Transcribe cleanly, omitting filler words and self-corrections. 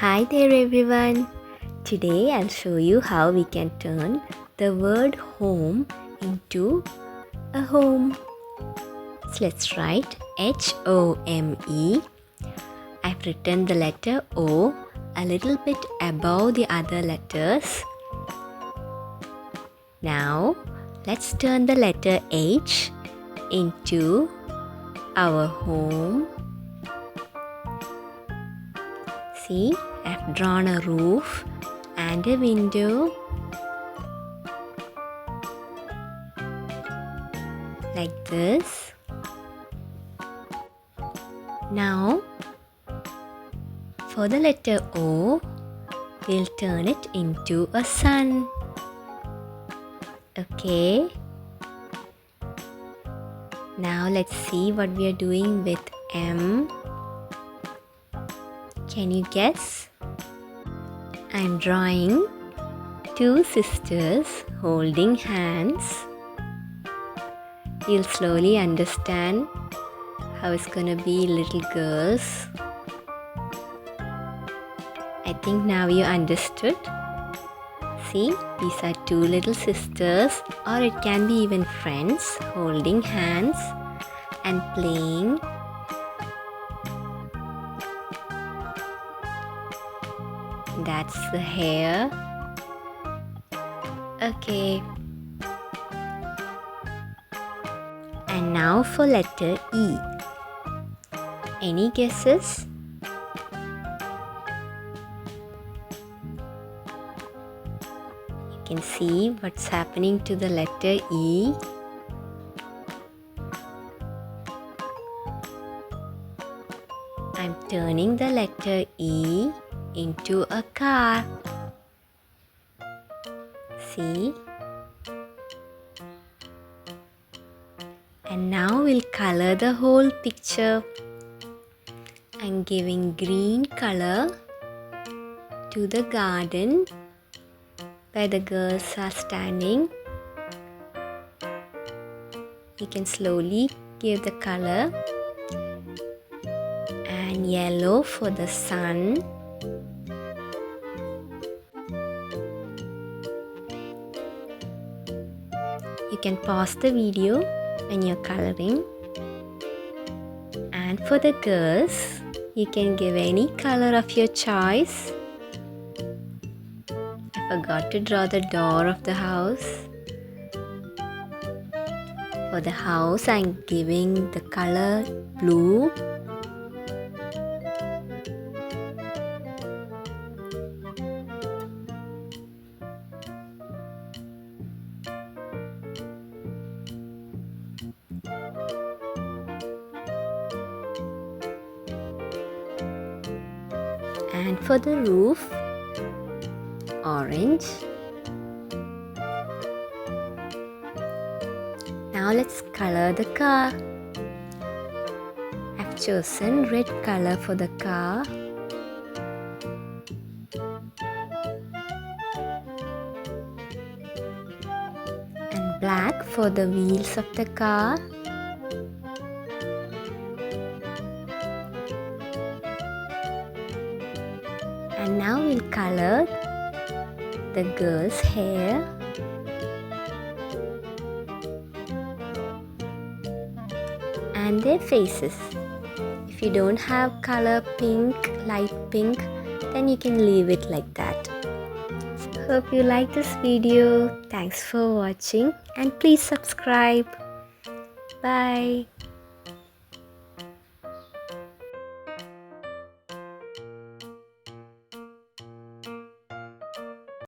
Hi there everyone. Today I'll show you how we can turn the word home into a home. So let's write H-O-M-E. I've written the letter O a little bit above the other letters. Now let's turn the letter H into our home. See, I've drawn a roof and a window like this. Now for the letter O, we'll turn it into a sun. Okay. Now let's see what we are doing with M. Can you guess? I'm drawing two sisters holding hands. You'll slowly understand how it's gonna be little girls. I think now you understood. See, these are two little sisters, or it can be even friends holding hands and playing. That's the hair. Okay. And now for letter E. Any guesses? You can see what's happening to the letter E. I'm turning the letter E into a car. See? And now we'll color the whole picture. I'm giving green color to the garden where the girls are standing. You can slowly give the color. And yellow for the sun. You can pause the video when you're coloring. And for the girls, you can give any color of your choice. I forgot to draw the door of the house. For the house, I'm giving the color blue. And for the roof, orange. Now let's color the car. I've chosen red color for the car. And black for the wheels of the car. And now we'll color the girl's hair. And their faces. If you don't have color pink, light pink, then you can leave it like that. Hope you like this video. Thanks for watching and please subscribe. Bye.